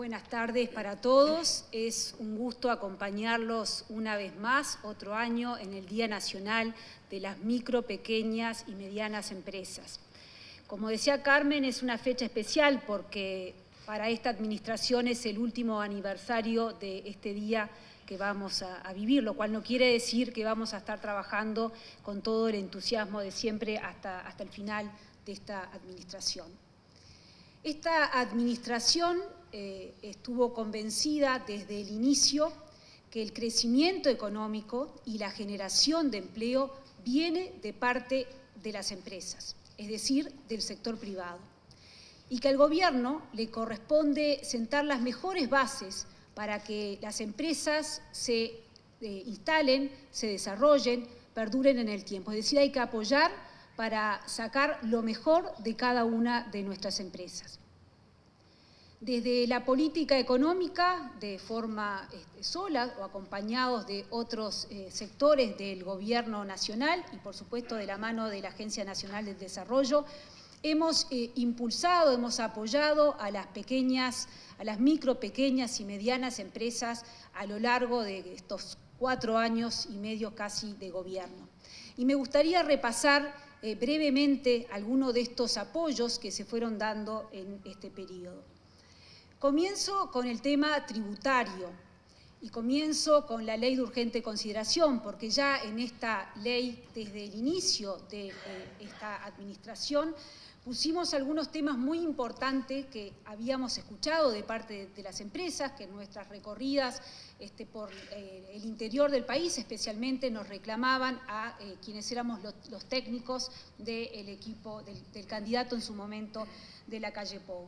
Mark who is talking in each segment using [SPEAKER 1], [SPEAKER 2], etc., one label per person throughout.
[SPEAKER 1] buenas tardes para todos. Es un gusto acompañarlos una vez más, otro año, en el Día Nacional de las Micro, Pequeñas y Medianas Empresas. Como decía Carmen, es una fecha especial porque para esta administración es el último aniversario de este día que vamos a vivir, lo cual no quiere decir que vamos a estar trabajando con todo el entusiasmo de siempre hasta el final de esta administración. Esta administración estuvo convencida desde el inicio que el crecimiento económico y la generación de empleo viene de parte de las empresas, es decir, del sector privado, y que al Gobierno le corresponde sentar las mejores bases para que las empresas se instalen, se desarrollen, perduren en el tiempo. Es decir, hay que apoyar para sacar lo mejor de cada una de nuestras empresas. Desde la política económica, de forma sola o acompañados de otros sectores del Gobierno nacional y, por supuesto, de la mano de la Agencia Nacional del Desarrollo, hemos impulsado, hemos apoyado a las micro, pequeñas y medianas empresas a lo largo de estos 4 años y medio casi de gobierno. Y me gustaría repasar brevemente algunos de estos apoyos que se fueron dando en este periodo. Comienzo con el tema tributario y comienzo con la ley de urgente consideración, porque ya en esta ley, desde el inicio de esta administración, pusimos algunos temas muy importantes que habíamos escuchado de parte de las empresas, que en nuestras recorridas por el interior del país especialmente nos reclamaban a quienes éramos los técnicos del equipo, del candidato en su momento de la calle Pou.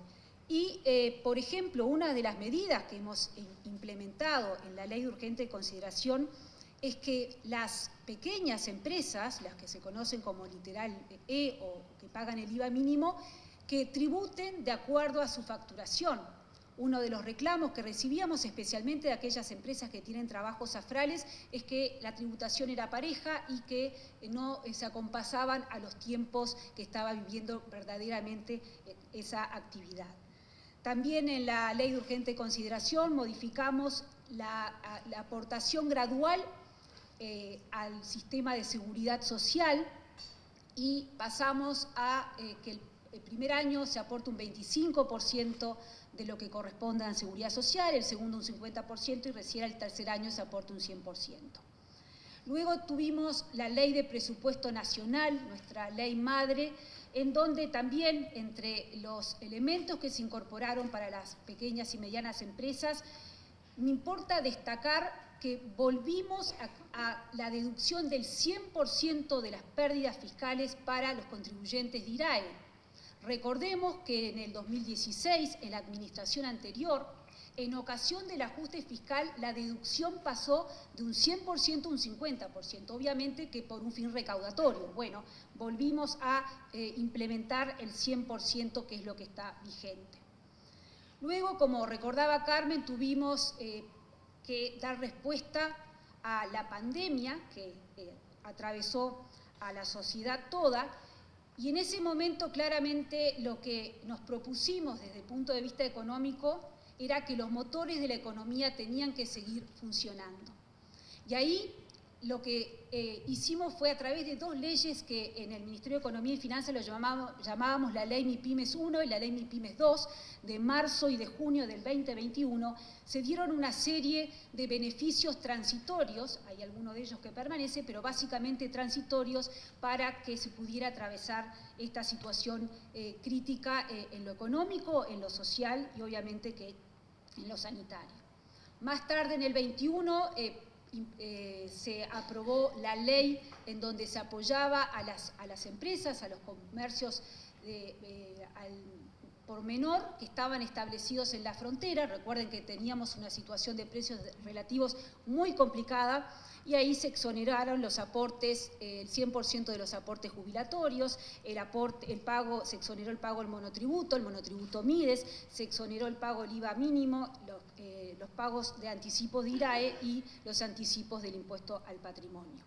[SPEAKER 1] Y, por ejemplo, una de las medidas que hemos implementado en la ley de urgente consideración es que las pequeñas empresas, las que se conocen como literal E o que pagan el IVA mínimo, que tributen de acuerdo a su facturación. Uno de los reclamos que recibíamos, especialmente de aquellas empresas que tienen trabajos afrales, es que la tributación era pareja y que no se acompasaban a los tiempos que estaba viviendo verdaderamente esa actividad. También en la ley de urgente consideración modificamos la aportación gradual al sistema de seguridad social y pasamos a que el primer año se aporte un 25% de lo que corresponda a seguridad social, el segundo un 50% y recién el tercer año se aporta un 100%. Luego tuvimos la ley de presupuesto nacional, nuestra ley madre, en donde también entre los elementos que se incorporaron para las pequeñas y medianas empresas, me importa destacar que volvimos a la deducción del 100% de las pérdidas fiscales para los contribuyentes de IRAE. Recordemos que en el 2016, en la administración anterior, en ocasión del ajuste fiscal, la deducción pasó de un 100% a un 50%, obviamente que por un fin recaudatorio. Bueno, volvimos a implementar el 100%, que es lo que está vigente. Luego, como recordaba Carmen, tuvimos que dar respuesta a la pandemia que atravesó a la sociedad toda, y en ese momento claramente lo que nos propusimos desde el punto de vista económico era que los motores de la economía tenían que seguir funcionando. Y ahí lo que hicimos fue a través de 2 leyes que en el Ministerio de Economía y Finanzas lo llamábamos la Ley MIPYMES 1 y la Ley MIPYMES 2, de marzo y de junio del 2021, se dieron una serie de beneficios transitorios, hay alguno de ellos que permanece, pero básicamente transitorios para que se pudiera atravesar esta situación crítica en lo económico, en lo social y obviamente que en lo sanitario. Más tarde, en el 21, se aprobó la ley en donde se apoyaba a las empresas, a los comercios al por menor que estaban establecidos en la frontera. Recuerden que teníamos una situación de precios relativos muy complicada y ahí se exoneraron los aportes, el 100% de los aportes jubilatorios, se exoneró el pago del monotributo, el monotributo MIDES, se exoneró el pago del IVA mínimo, los pagos de anticipos de IRAE y los anticipos del impuesto al patrimonio.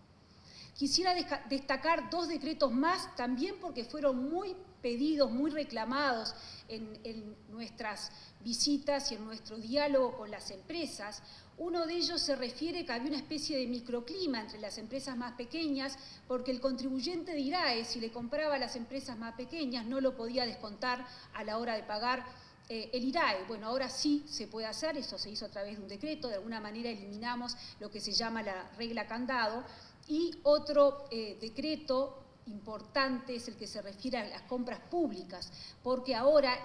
[SPEAKER 1] Quisiera destacar 2 decretos más, también porque fueron muy pedidos, muy reclamados en nuestras visitas y en nuestro diálogo con las empresas. Uno de ellos se refiere que había una especie de microclima entre las empresas más pequeñas, porque el contribuyente de IRAE, si le compraba a las empresas más pequeñas, no lo podía descontar a la hora de pagar el IRAE. Bueno, ahora sí se puede hacer, eso se hizo a través de un decreto, de alguna manera eliminamos lo que se llama la regla candado. Y otro decreto importante es el que se refiere a las compras públicas, porque ahora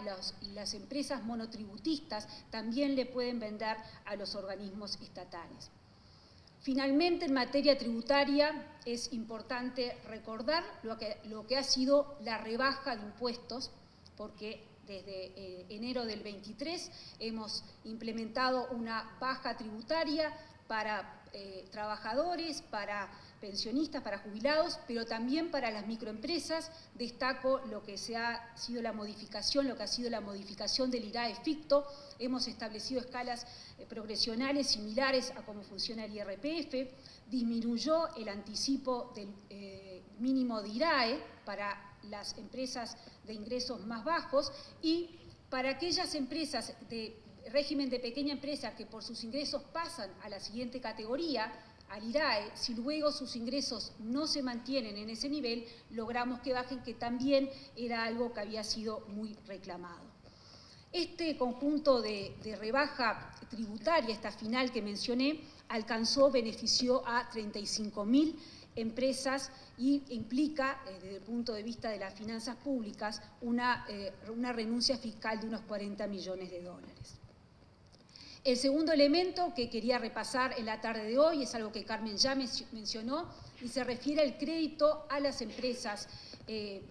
[SPEAKER 1] las empresas monotributistas también le pueden vender a los organismos estatales. Finalmente, en materia tributaria, es importante recordar lo que ha sido la rebaja de impuestos, porque desde enero del 23 hemos implementado una baja tributaria para trabajadores, para pensionistas, para jubilados, pero también para las microempresas. Destaco lo que ha sido la modificación del IRAE ficto. Hemos establecido escalas progresionales similares a cómo funciona el IRPF. Disminuyó el anticipo del mínimo de IRAE para las empresas de ingresos más bajos, y para aquellas empresas de régimen de pequeña empresa que por sus ingresos pasan a la siguiente categoría, al IRAE, si luego sus ingresos no se mantienen en ese nivel, logramos que bajen, que también era algo que había sido muy reclamado. Este conjunto de rebaja tributaria, esta final que mencioné, benefició a 35.000 empresas y implica, desde el punto de vista de las finanzas públicas, una renuncia fiscal de unos 40 millones de dólares. El segundo elemento que quería repasar en la tarde de hoy es algo que Carmen ya mencionó, y se refiere al crédito a las empresas,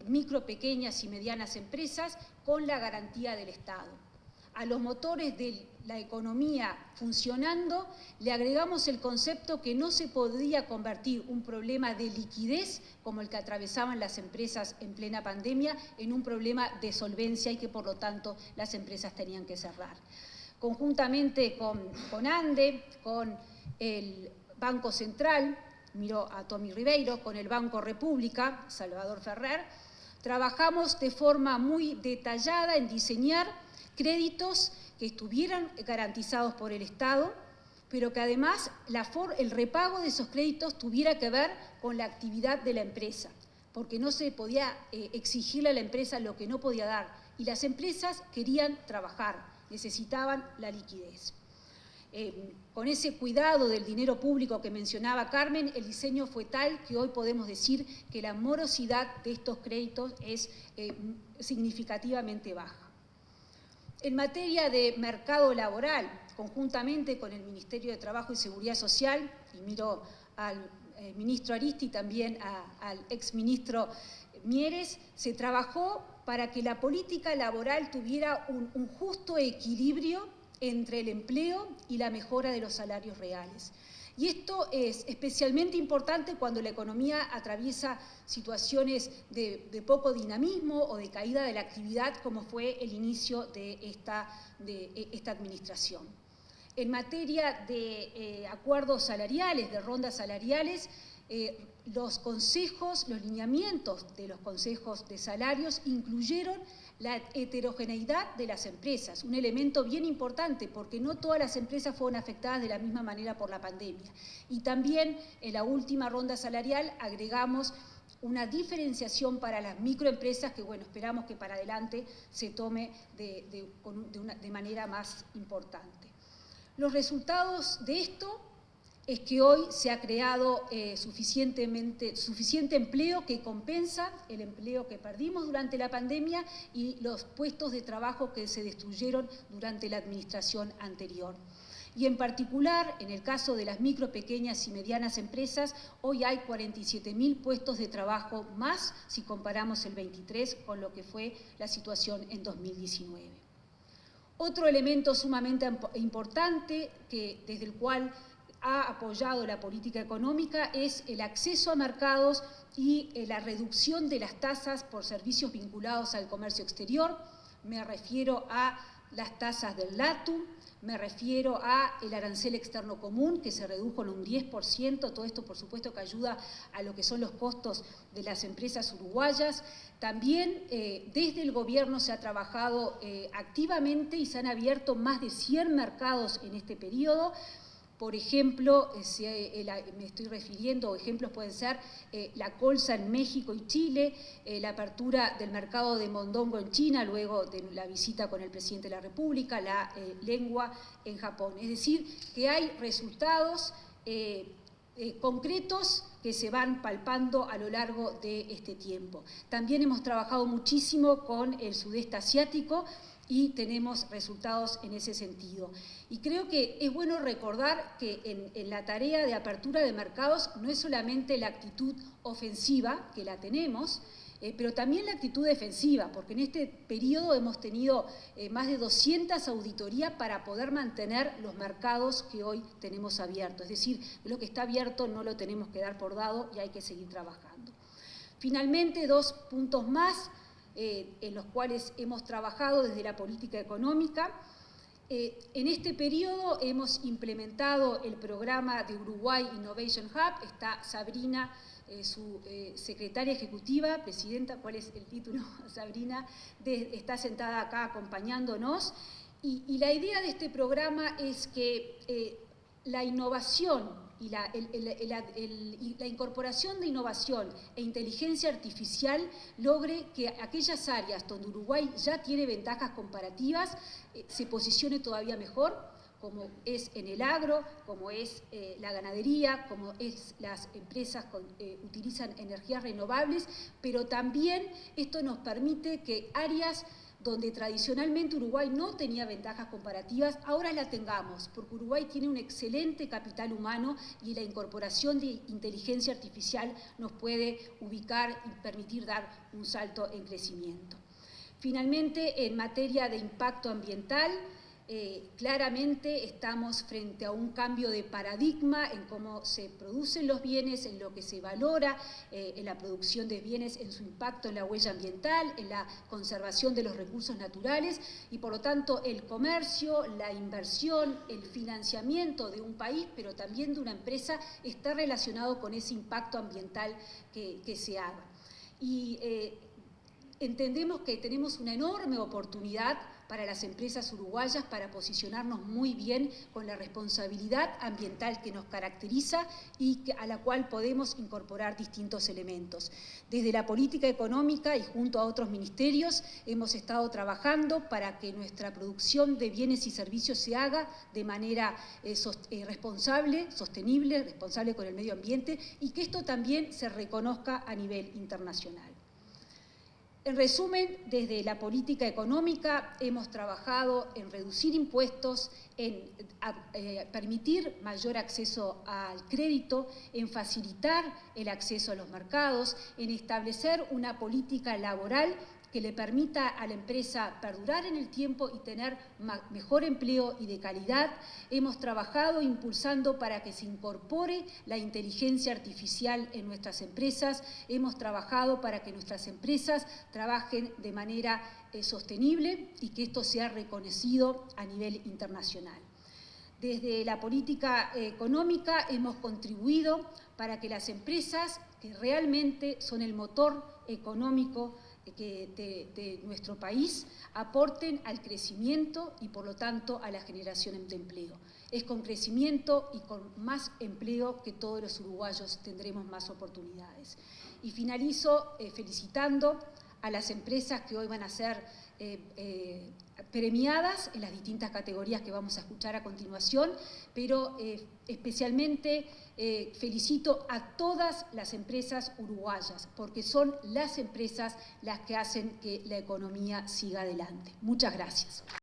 [SPEAKER 1] micro, pequeñas y medianas empresas, con la garantía del Estado. A los motores de la economía funcionando le agregamos el concepto que no se podía convertir un problema de liquidez, como el que atravesaban las empresas en plena pandemia, en un problema de solvencia, y que por lo tanto las empresas tenían que cerrar. Conjuntamente con ANDE, con el Banco Central, miro a Tommy Ribeiro, con el Banco República, Salvador Ferrer, trabajamos de forma muy detallada en diseñar créditos que estuvieran garantizados por el Estado, pero que además el repago de esos créditos tuviera que ver con la actividad de la empresa, porque no se podía exigirle a la empresa lo que no podía dar, y las empresas querían trabajar, necesitaban la liquidez. Con ese cuidado del dinero público que mencionaba Carmen, el diseño fue tal que hoy podemos decir que la morosidad de estos créditos es significativamente baja. En materia de mercado laboral, conjuntamente con el Ministerio de Trabajo y Seguridad Social, y miro al ministro Aristi y también al exministro Mieres, se trabajó para que la política laboral tuviera un justo equilibrio entre el empleo y la mejora de los salarios reales. Y esto es especialmente importante cuando la economía atraviesa situaciones de poco dinamismo o de caída de la actividad, como fue el inicio de esta administración. En materia de acuerdos salariales, de rondas salariales, los lineamientos de los consejos de salarios incluyeron la heterogeneidad de las empresas, un elemento bien importante porque no todas las empresas fueron afectadas de la misma manera por la pandemia. Y también en la última ronda salarial agregamos una diferenciación para las microempresas que, bueno, esperamos que para adelante se tome de manera más importante. Los resultados de esto es que hoy se ha creado suficiente empleo que compensa el empleo que perdimos durante la pandemia y los puestos de trabajo que se destruyeron durante la administración anterior. Y en particular, en el caso de las micro, pequeñas y medianas empresas, hoy hay 47.000 puestos de trabajo más si comparamos el 23 con lo que fue la situación en 2019. Otro elemento sumamente importante desde el cual ha apoyado la política económica es el acceso a mercados y la reducción de las tasas por servicios vinculados al comercio exterior. Me refiero a las tasas del LATU, Me refiero al arancel externo común, que se redujo en un 10%, todo esto por supuesto que ayuda a lo que son los costos de las empresas uruguayas. También desde el gobierno se ha trabajado activamente y se han abierto más de 100 mercados en este periodo. Por ejemplo, me estoy refiriendo, ejemplos pueden ser la colza en México y Chile, la apertura del mercado de mondongo en China, luego de la visita con el presidente de la República, la lengua en Japón. Es decir, que hay resultados concretos que se van palpando a lo largo de este tiempo. También hemos trabajado muchísimo con el sudeste asiático y tenemos resultados en ese sentido. Y creo que es bueno recordar que en la tarea de apertura de mercados no es solamente la actitud ofensiva, que la tenemos, pero también la actitud defensiva, porque en este periodo hemos tenido más de 200 auditorías para poder mantener los mercados que hoy tenemos abiertos. Es decir, lo que está abierto no lo tenemos que dar por dado y hay que seguir trabajando. Finalmente, 2 puntos más en los cuales hemos trabajado desde la política económica. En este periodo hemos implementado el programa de Uruguay Innovation Hub. Está Sabrina, su secretaria ejecutiva, presidenta, ¿cuál es el título? Sabrina, está sentada acá acompañándonos. Y la idea de este programa es que la innovación y la incorporación de innovación e inteligencia artificial logre que aquellas áreas donde Uruguay ya tiene ventajas comparativas se posicione todavía mejor, como es en el agro, como es la ganadería, como es las empresas que utilizan energías renovables, pero también esto nos permite que áreas donde tradicionalmente Uruguay no tenía ventajas comparativas, ahora la tengamos, porque Uruguay tiene un excelente capital humano y la incorporación de inteligencia artificial nos puede ubicar y permitir dar un salto en crecimiento. Finalmente, en materia de impacto ambiental, claramente estamos frente a un cambio de paradigma en cómo se producen los bienes, en lo que se valora en la producción de bienes, en su impacto en la huella ambiental, en la conservación de los recursos naturales y por lo tanto el comercio, la inversión, el financiamiento de un país, pero también de una empresa, está relacionado con ese impacto ambiental que se haga. Y entendemos que tenemos una enorme oportunidad para las empresas uruguayas para posicionarnos muy bien con la responsabilidad ambiental que nos caracteriza y a la cual podemos incorporar distintos elementos. Desde la política económica y junto a otros ministerios hemos estado trabajando para que nuestra producción de bienes y servicios se haga de manera responsable, sostenible, responsable con el medio ambiente y que esto también se reconozca a nivel internacional. En resumen, desde la política económica hemos trabajado en reducir impuestos, en permitir mayor acceso al crédito, en facilitar el acceso a los mercados, en establecer una política laboral que le permita a la empresa perdurar en el tiempo y tener mejor empleo y de calidad. Hemos trabajado impulsando para que se incorpore la inteligencia artificial en nuestras empresas. Hemos trabajado para que nuestras empresas trabajen de manera sostenible y que esto sea reconocido a nivel internacional. Desde la política económica hemos contribuido para que las empresas, que realmente son el motor económico de nuestro país, aporten al crecimiento y por lo tanto a la generación de empleo. Es con crecimiento y con más empleo que todos los uruguayos tendremos más oportunidades. Y finalizo felicitando a las empresas que hoy van a ser premiadas en las distintas categorías que vamos a escuchar a continuación, pero especialmente felicito a todas las empresas uruguayas, porque son las empresas las que hacen que la economía siga adelante. Muchas gracias.